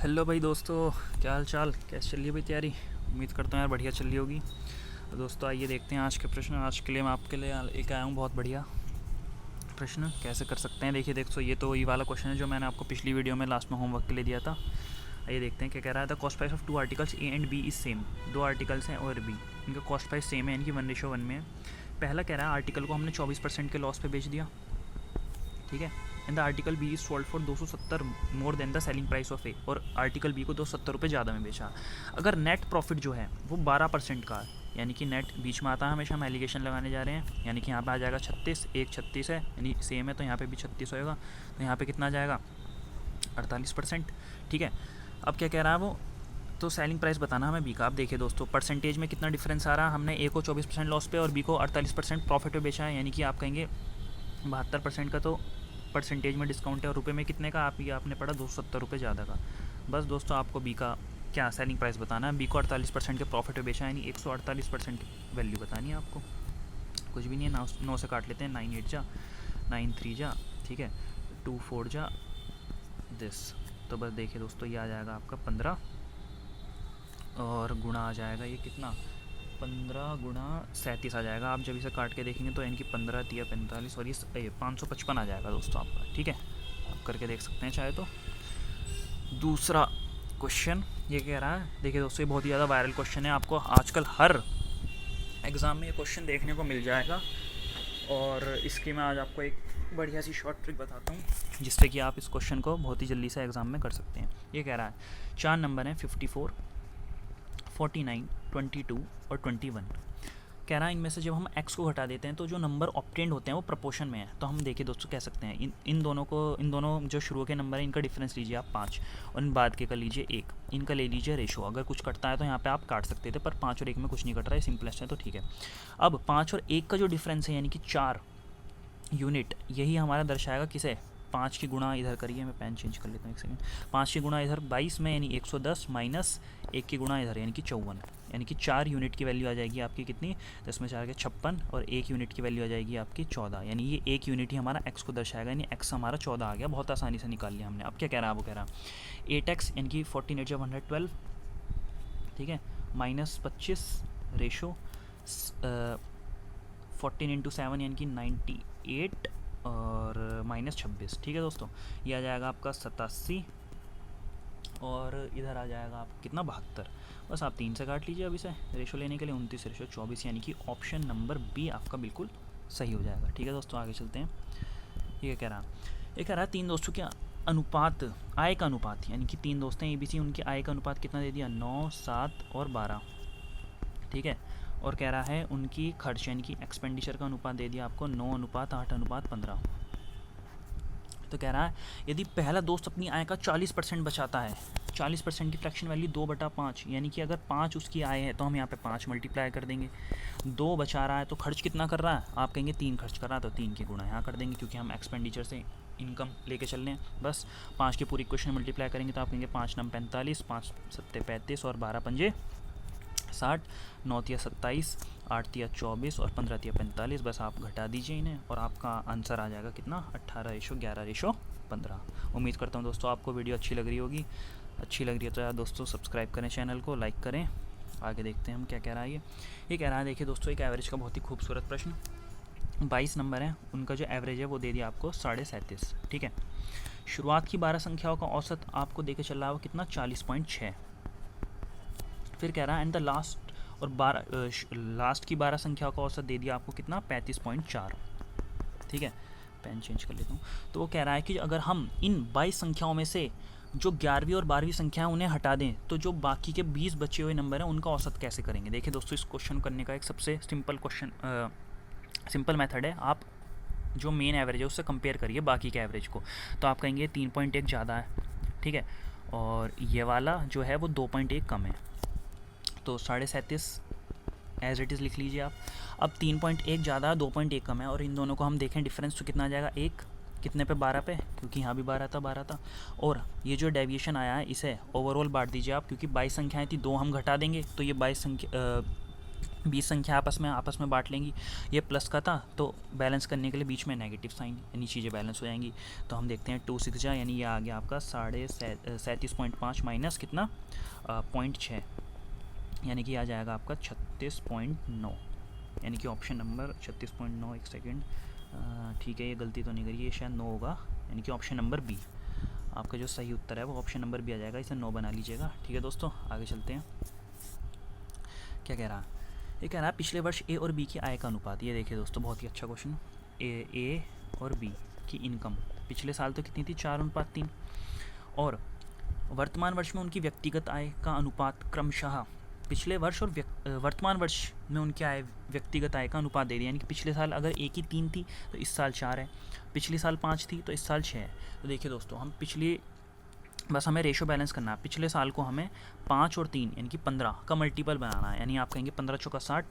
Hello भाई दोस्तों, क्या हाल चाल, कैसे चल रही है भाई तैयारी। उम्मीद करता हूँ यार बढ़िया चल रही होगी। तो दोस्तों आइए देखते हैं आज के प्रश्न। आज के लिए मैं आपके लिए एक आया हूँ बहुत बढ़िया प्रश्न, कैसे कर सकते हैं। देखिए दोस्तों, ये तो वही वाला क्वेश्चन है जो मैंने आपको पिछली वीडियो में लास्ट में होमवर्क के लिए दिया था। आइए देखते हैं क्या कह रहा है। The cost price of two articles A and B is same. दो आर्टिकल्स हैं और बी, इनका कॉस्ट प्राइस सेम है, इनकी 1:1 में है। पहला कह रहा है आर्टिकल को हमने 24% के लॉस पे बेच दिया, ठीक है। And the article B is sold for 270 more than the selling price of A, और आर्टिकल बी को 270 रुपये ज़्यादा में बेचा। अगर नेट प्रॉफिट जो है वो 12% का है, यानी कि नेट बीच में आता है, हमेशा हम एलिगेशन लगाने जा रहे हैं, यानी कि यहाँ पे आ जाएगा 36, एक 36 है यानी सेम है, तो यहाँ पे भी 36 होएगा, तो यहाँ पे कितना आ जाएगा 48%, ठीक है। अब क्या कह रहा है वो, तो सेलिंग प्राइस बताना हमें बी का। आप देखिए दोस्तों, परसेंटेज में कितना डिफरेंस आ रहा है। हमने ए को 24% लॉस पे और बी को 48% प्रॉफिट पे बेचा है, यानी कि आप कहेंगे 72% का तो परसेंटेज में डिस्काउंट है, और रुपये में कितने का आप ये आपने पढ़ा 270 रुपये ज़्यादा का। बस दोस्तों आपको बी का क्या सेलिंग प्राइस बताना है। बी को 48% के प्रॉफिट पे बेचा, यानी 148% वैल्यू बतानी है आपको। कुछ भी नहीं है, 9 से काट लेते हैं, 9 8 जा, 9 3 जा, ठीक है, 2 4 जा दिस। तो बस देखिए दोस्तों, ये आ जाएगा आपका 15, और गुणा आ जाएगा ये कितना 15 गुणा 37 आ जाएगा। आप जब इसे काट के देखेंगे तो इनकी 15 3 45 और ये 555 आ जाएगा दोस्तों आपका, ठीक है। आप करके देख सकते हैं चाहे तो। दूसरा क्वेश्चन ये कह रहा है, देखिए दोस्तों ये बहुत ही ज़्यादा वायरल क्वेश्चन है, आपको आजकल हर एग्ज़ाम में ये क्वेश्चन देखने को मिल जाएगा, और इसकी मैं आज आपको एक बढ़िया सी शॉर्ट ट्रिक बताता हूँ जिससे कि आप इस क्वेश्चन को बहुत ही जल्दी से एग्ज़ाम में कर सकते हैं। ये कह रहा है 4 नंबर हैं 54, 49, 22 और 21। कह रहा है इनमें से जब हम x को घटा देते हैं तो जो नंबर ऑप्टेंड होते हैं वो प्रपोर्शन में है। तो हम देखिए दोस्तों कह सकते हैं इन दोनों जो शुरू के नंबर है इनका डिफरेंस लीजिए आप 5, और इन बाद के का लीजिए 1, इनका ले लीजिए रेशो। अगर कुछ कटता है तो यहाँ पे आप काट सकते थे, पर 5 और 1 में कुछ नहीं कट रहा है, सिंपलेस्ट है, तो ठीक है। अब 5 और 1 का जो डिफरेंस है यानी कि 4 यूनिट, यही हमारा दर्शाएगा किसे, 5 की गुणा इधर करिए, मैं पेन चेंज कर लेता हूँ एक सेकंड। 5 की गुणा इधर 22 में यानी 110, माइनस 1 की गुणा इधर यानी कि 54, यानी कि 4 यूनिट की वैल्यू आ जाएगी आपकी कितनी, 10 में 4 के 56, और 1 यूनिट की वैल्यू आ जाएगी आपकी 14, यानी ये 1 यूनिट ही हमारा x को दर्शाएगा, यानी x हमारा 14 आ गया। बहुत आसानी से निकाल लिया हमने। अब क्या कह रहा है, वो कह रहा है 8x यानी कि 14 8 112, ठीक है, माइनस 25 रेशो 14 इंटू 7 यानी कि 98, और माइनस 26, ठीक है दोस्तों। ये आ जाएगा आपका 87, और इधर आ जाएगा आप कितना 72। बस आप 3 से काट लीजिए अब इसे रेशो लेने के लिए, 29 रेशो 24, यानी कि ऑप्शन नंबर बी आपका बिल्कुल सही हो जाएगा, ठीक है दोस्तों। आगे चलते हैं। ये कह रहा है, ये कह रहा है 3 दोस्तों के अनुपात, आय का अनुपात, यानी कि 3 दोस्त हैं ABC, उनकी आय का अनुपात कितना दे दिया 9 7 और 12, ठीक है। और कह रहा है उनकी खर्च यानी कि एक्सपेंडिचर का अनुपात दे दिया आपको 9:8:15। तो कह रहा है यदि पहला दोस्त अपनी आय का 40% बचाता है, 40% की फ्रैक्शन वैल्यू 2/5, यानी कि अगर 5 उसकी आय है तो हम यहाँ पे 5 मल्टीप्लाई कर देंगे। 2 बचा रहा है तो खर्च कितना कर रहा है, आप कहेंगे 3 खर्च कर रहा है, तो 3 की गुणा यहाँ कर देंगे, क्योंकि हम एक्सपेंडिचर से इनकम लेके चल रहे हैं। बस 5 की पूरी इक्वेशन मल्टीप्लाई करेंगे तो आप कहेंगे 5 9 45, 5 7 35 और 12 पंजे 60, 9 तिया 27, 8 तिया 24 और 15 तिया 45। बस आप घटा दीजिए इन्हें और आपका आंसर आ जाएगा कितना 18:11:15। उम्मीद करता हूँ दोस्तों आपको वीडियो अच्छी लग रही होगी। अच्छी लग रही है तो यार दोस्तों सब्सक्राइब करें चैनल को, लाइक करें। आगे देखते हैं हम क्या कह रहा है ये कह रहा है, देखिए दोस्तों एक एवरेज का बहुत ही खूबसूरत प्रश्न। 22 नंबर है, उनका जो एवरेज है वो दे दिया आपको 37.5, ठीक है। शुरुआत की 12 संख्याओं का औसत आपको देके चल रहा है वो कितना 40.6। फिर कह रहा है एंड द लास्ट, और लास्ट की 12 संख्याओं का औसत दे दिया आपको कितना 35.4, ठीक है। पेन चेंज कर लेता हूँ। तो वो कह रहा है कि अगर हम इन 22 संख्याओं में से जो 11वीं और 12वीं संख्या उन्हें हटा दें तो जो बाकी के 20 बचे हुए नंबर हैं उनका औसत कैसे करेंगे। देखिए दोस्तों इस क्वेश्चन करने का एक सबसे सिंपल मेथड है, आप जो मेन एवरेज है उससे कंपेयर करिए बाकी के एवरेज को, तो आप कहेंगे 3.1 ज़्यादा है, ठीक है, और ये वाला जो है वो 2.1 कम है, तो 37.5 एज इट इज़ लिख लीजिए आप। अब 3.1 ज़्यादा है 2.1 कम है, और इन दोनों को हम देखें डिफरेंस तो कितना आ जाएगा, 1 कितने पे 12 पे, क्योंकि यहाँ भी 12 था, और ये जो डेविएशन आया है इसे ओवरऑल बांट दीजिए आप, क्योंकि 22 संख्याएँ थी, 2 हम घटा देंगे तो ये 22 संख्या 20 संख्या आपस में बांट लेंगी। ये प्लस का था तो बैलेंस करने के लिए बीच में नेगेटिव साइन, यानी चीज़ें बैलेंस हो जाएंगी। तो हम देखते हैं 2 6 जा, यानी ये आ गया आपका 37.5 माइनस कितना 0.6, यानी कि आ जाएगा आपका 36.9, यानी कि ऑप्शन नंबर 36.9। एक सेकेंड, ठीक है, ये गलती तो नहीं करी, ये शायद 9 होगा, यानी कि ऑप्शन नंबर बी आपका जो सही उत्तर है वो ऑप्शन नंबर बी आ जाएगा। इसे 9 बना लीजिएगा। ठीक है दोस्तों, आगे चलते हैं। क्या कह रहा है? ये कह रहा है पिछले वर्ष ए और बी की आय का अनुपात। ये देखिए दोस्तों, बहुत ही अच्छा क्वेश्चन। ए और बी की इनकम पिछले साल तो कितनी थी, 4:3, और वर्तमान वर्ष में उनकी व्यक्तिगत आय का अनुपात क्रमशः पिछले वर्ष और वर्तमान वर्ष में उनकी आय व्यक्तिगत आय का अनुपात दे दिया, यानी कि पिछले साल अगर ए की 3 थी तो इस साल 4 है, पिछले साल 5 थी तो इस साल 6 है। तो देखिए दोस्तों, हम बस हमें रेशो बैलेंस करना है। पिछले साल को हमें 5 और 3 यानी कि 15 का मल्टीपल बनाना है, यानी आप कहेंगे 15 चौका 60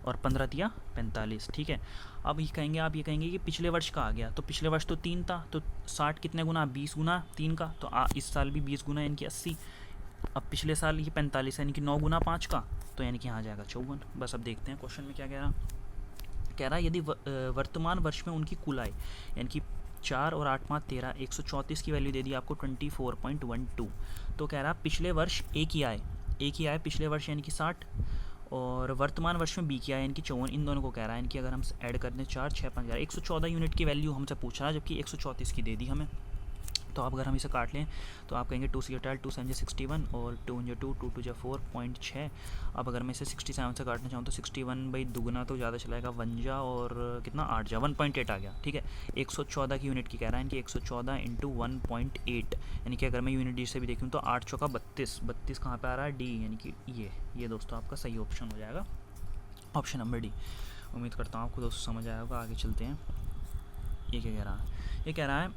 और 15 दिया 45। ठीक है, अब आप ये कहेंगे कि पिछले वर्ष का आ गया, तो पिछले वर्ष तो 3 था, तो 60 कितने गुना, 20 गुना 3 का, तो इस साल भी 20 गुना यानी कि 80। अब पिछले साल ये 45 यानी कि 9 गुना 5 का, तो यानी कि यहाँ आ जाएगा 54। बस अब देखते हैं क्वेश्चन में क्या कह रहा है यदि वर्तमान वर्ष में उनकी कुल आय यानी कि 4 और 8 5 13 134 की वैल्यू दे दी आपको 24.12। तो कह रहा है पिछले वर्ष ए की आय पिछले वर्ष यानी कि 60 और वर्तमान वर्ष में बी की आय यानी कि 54, इन दोनों को कह रहा है। इनकी अगर हम ऐड कर दें 4 6 5 114 यूनिट की वैल्यू हमसे पूछ रहा है, जबकि 134 की दे दी हमें। तो अब अगर हम इसे काट लें तो आप कहेंगे 2 7 61 और 2 2 2 2 4.6। अब अगर मैं इसे 67 से काटना चाहूँ तो 61 भाई दुगना तो ज़्यादा चलाएगा, 1 जा और कितना 8 जा, 1.8 आ गया। ठीक है, 114 की यूनिट की कह रहा है, इनकी 114 इंटू 1.8, यानी कि अगर मैं यूनिट डी से भी देखूँ तो 8 चौका 32, 32 कहाँ पर आ रहा है, डी, यानी कि ये दोस्तों आपका सही ऑप्शन हो जाएगा, ऑप्शन नंबर डी। उम्मीद करता हूँ आपको दोस्तों समझ आया होगा। आगे चलते हैं। ये क्या कह रहा है? ये कह रहा है,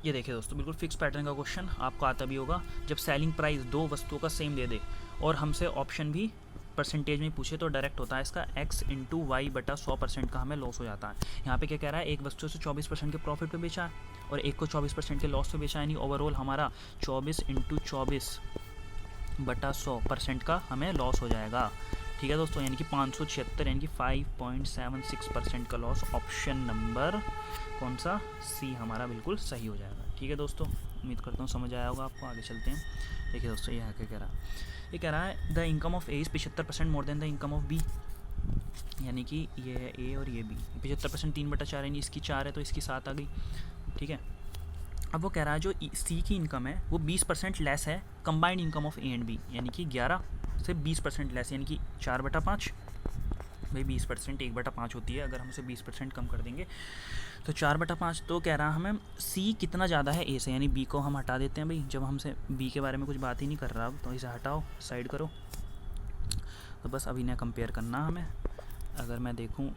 ये देखिए दोस्तों, बिल्कुल फिक्स पैटर्न का क्वेश्चन आपको आता भी होगा। जब सेलिंग प्राइस दो वस्तुओं का सेम दे दे और हमसे ऑप्शन भी परसेंटेज में पूछे तो डायरेक्ट होता है इसका x इंटू वाई बटा 100% का हमें लॉस हो जाता है। यहाँ पे क्या कह रहा है, एक वस्तु से 24% के प्रॉफिट पे बेचा है और एक को 24% के लॉस पे बेचा है, यानी ओवरऑल हमारा 24 इंटू 24 बटा 100% का हमें लॉस हो जाएगा। ठीक है दोस्तों, यानी कि 576 यानी कि 5.76% का लॉस। ऑप्शन नंबर कौन सा, सी हमारा बिल्कुल सही हो जाएगा। ठीक है दोस्तों, उम्मीद करता हूँ समझ आया होगा आपको। आगे चलते हैं। देखिए दोस्तों, ये क्या कह रहा है, ये कह रहा है the income of A is 75% more than the income of B, यानी कि ये है ए और ये बी। 75% 3/4 यानी इसकी 4 है तो इसकी 7 आ गई। ठीक है, अब वो कह रहा है जो सी की इनकम है वो 20% लेस है combined income of A and B, यानी कि 11 से 20% लेस, यानी कि 4/5। भाई 20% 1/5 होती है, अगर हम उसे 20% कम कर देंगे तो 4/5। तो कह रहा हमें सी कितना ज़्यादा है ए से, यानी बी को हम हटा देते हैं भाई, जब हमसे बी के बारे में कुछ बात ही नहीं कर रहा अब, तो इसे हटाओ, साइड करो। तो बस अब इन्हें कंपेयर करना हमें। अगर मैं देखूँ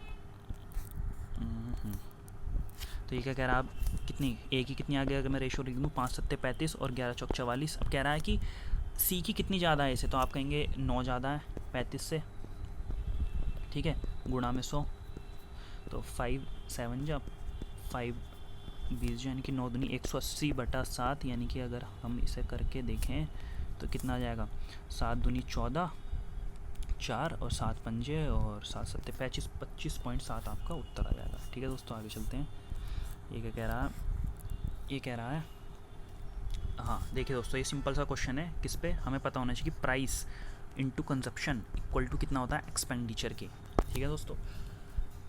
तो ये क्या कह रहा है, अब कितनी ए की कितनी आ गई, अगर मैं रेशो लिख दूँ 5 7 35 और 11 चौक 44। अब कह रहा है कि सी की कितनी ज़्यादा है इसे, तो आप कहेंगे 9 ज़्यादा है 35 से। ठीक है, गुणा में 100, तो 5 7 जा 5 20 यानी कि 9 दूनी 180/7, यानी कि अगर हम इसे करके देखें तो कितना आ जाएगा, 7 दूनी 14, 4 और 7 पंजे और 7 7 25, 25.7 आपका उत्तर आ जाएगा। ठीक है दोस्तों, आगे चलते हैं। ये क्या कह रहा है, ये कह रहा है, हाँ देखिए दोस्तों, ये सिंपल सा क्वेश्चन है, किस पे हमें पता होना चाहिए कि price into consumption equal to कितना होता है एक्सपेंडिचर के। ठीक है दोस्तों,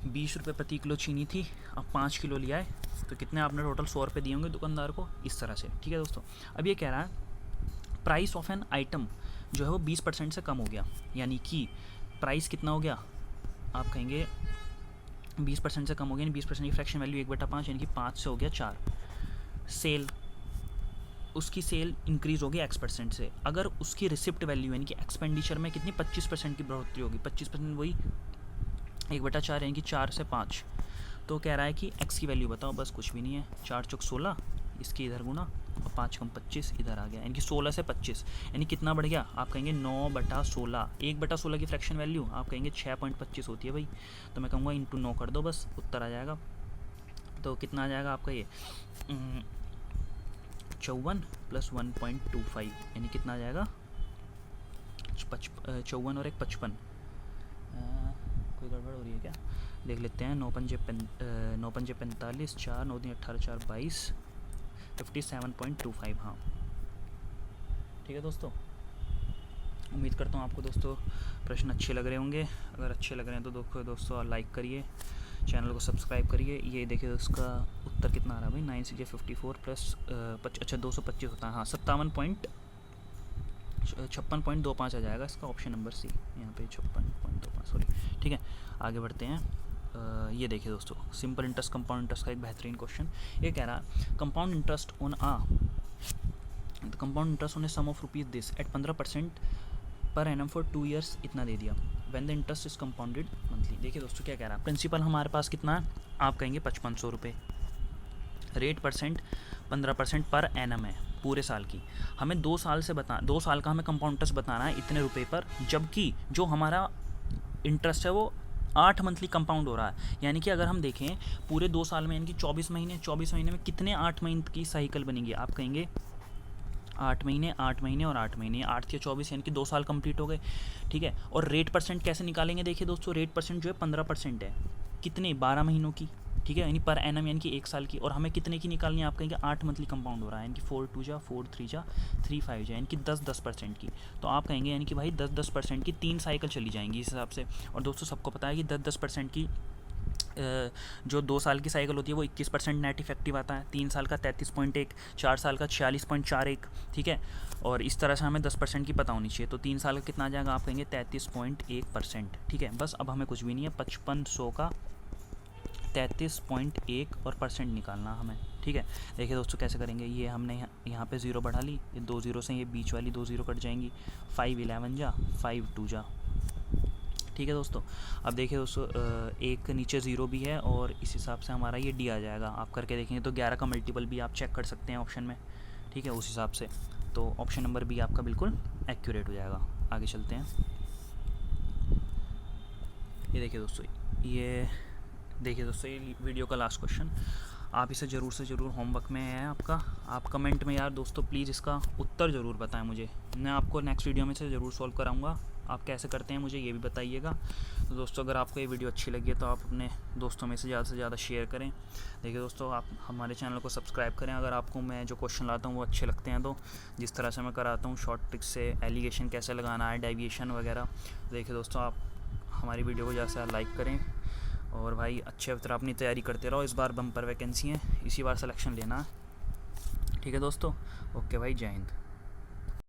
20 रुपये प्रति किलो चीनी थी, अब 5 किलो लिया है तो कितने आपने टोटल 100 रुपये दिए होंगे दुकानदार को, इस तरह से। ठीक है दोस्तों, अब ये कह रहा है प्राइस ऑफ एन आइटम जो है वो 20% से कम हो गया, यानी कि प्राइस कितना हो गया, आप कहेंगे 20% से कम हो गया, यानी 20% की फ्रैक्शन वैल्यू 1/5, यानी कि 5 से हो गया 4। सेल, उसकी सेल इंक्रीज़ होगी X% से, अगर उसकी रिसिप्ट वैल्यू यानी कि एक्सपेंडिचर में कितनी 25% की बढ़ोतरी होगी, 25% वही 1/4 यानी कि 4 से 5। तो कह रहा है कि x की वैल्यू बताओ, बस कुछ भी नहीं है, 4 चौक 16, इसकी इधर गुना और 5 कम 25 इधर आ गया, यानी कि 16 से 25, यानी कितना बढ़ गया, आप कहेंगे 9/16। 1/16 की फ्रैक्शन वैल्यू आप कहेंगे 6.25 होती है भाई, तो मैं कहूँगा इंटू 9 कर दो, बस उत्तर आ जाएगा। तो कितना आ जाएगा आपका ये 54 + 1.25, यानी कितना आ जाएगा 54 और 1 55, गड़बड़ हो रही है क्या, देख लेते हैं। 9 पंजे 45, 4 9 दिन 18, 4 22, 57.25। हाँ ठीक है दोस्तों, उम्मीद करता हूँ आपको दोस्तों प्रश्न अच्छे लग रहे होंगे। अगर अच्छे लग रहे हैं तो दोस्तों लाइक करिए, चैनल को सब्सक्राइब करिए। ये देखिए उसका उत्तर कितना आ रहा है भाई, 9 6 54 प्लस अच्छा 225 होता है। हाँ 56.25 आ जाएगा इसका, ऑप्शन नंबर सी यहाँ पे 56.25 सॉरी। ठीक है आगे बढ़ते हैं। ये देखिए दोस्तों, सिंपल इंटरेस्ट कंपाउंड इंटरेस्ट का एक बेहतरीन क्वेश्चन। ये कह रहा है compound interest on the compound interest on a sum of rupees this at 15% per annum for 2 years, इतना दे दिया। When the interest is compounded monthly. देखिए दोस्तों क्या कह रहा है, प्रिंसिपल हमारे पास कितना है, आप कहेंगे 5500 रुपये, रेट परसेंट 15% पर एनम है पूरे साल की। हमें 2 साल का हमें कंपाउंड इंटरेस्ट बताना है इतने रुपए पर, जबकि जो हमारा इंटरेस्ट है वो 8 मंथली कंपाउंड हो रहा है। यानी कि अगर हम देखें पूरे 2 साल में, यानी कि 24 महीने में कितने 8 महीने की साइकिल बनेगी, आप कहेंगे 8 महीने और 8 महीने, 8 या 24 यानी कि 2 साल कंप्लीट हो गए। ठीक है, और रेट परसेंट कैसे निकालेंगे, देखिए दोस्तों रेट परसेंट जो है 15% है, कितने 12 महीनों की। ठीक है, यानी पर एनम यानी कि 1 साल की। और हमें कितने की निकालनी है, आप कहेंगे 8 मंथली कंपाउंड हो रहा है, यानी कि 4 2 जा 4 3 जा 3 5 जा, यानी कि 10% की। तो आप कहेंगे यानी कि भाई 10% की 3 साइकिल चली जाएंगी इस हिसाब से। और दोस्तों सबको पता है कि 10% की जो 2 साल की साइकिल होती है वो 21% नेट इफेक्टिव आता है, 3 साल का 33.1, 4 साल का 46.41। ठीक है, और इस तरह से हमें 10% की पता होनी चाहिए। तो 3 साल का कितना आ जाएगा, आप कहेंगे 33.1%। ठीक है, बस अब हमें कुछ भी नहीं है, 5500 का 33.1 और परसेंट निकालना हमें। ठीक है, देखिए दोस्तों कैसे करेंगे, ये हमने यहाँ पे 0 बढ़ा ली, ये 2 0 से ये बीच वाली 2 0 कट जाएंगी, 5 11 जा 5 2 जा। ठीक है दोस्तों, अब देखिए दोस्तों एक नीचे 0 भी है और इस हिसाब से हमारा ये डी आ जाएगा। आप करके देखेंगे तो 11 का मल्टीपल भी आप चेक कर सकते हैं ऑप्शन में। ठीक है, उस हिसाब से तो ऑप्शन नंबर बी आपका बिल्कुल एक्यूरेट हो जाएगा। आगे चलते हैं। ये देखिए दोस्तों, ये वीडियो का लास्ट क्वेश्चन, आप इसे ज़रूर से ज़रूर होमवर्क में है आपका। आप कमेंट में यार दोस्तों प्लीज़ इसका उत्तर ज़रूर बताएं मुझे, मैं आपको नेक्स्ट वीडियो में से ज़रूर सॉल्व कराऊंगा। आप कैसे करते हैं मुझे ये भी बताइएगा। तो दोस्तों अगर आपको ये वीडियो अच्छी लगी है तो आप अपने दोस्तों में से ज़्यादा शेयर करें। देखिए दोस्तों, आप हमारे चैनल को सब्सक्राइब करें अगर आपको मैं जो क्वेश्चन लाता हूँ वो अच्छे लगते हैं। तो जिस तरह से मैं कराता हूँ शॉर्ट ट्रिक से एलिगेशन कैसे लगाना है, डेविएशन वगैरह। देखिए दोस्तों, आप हमारी वीडियो को ज़्यादा से लाइक करें और भाई अच्छे तरह अपनी तैयारी करते रहो। इस बार बम्पर वैकेंसी है, इसी बार सिलेक्शन लेना है। ठीक है दोस्तों, ओके भाई, जय हिंद।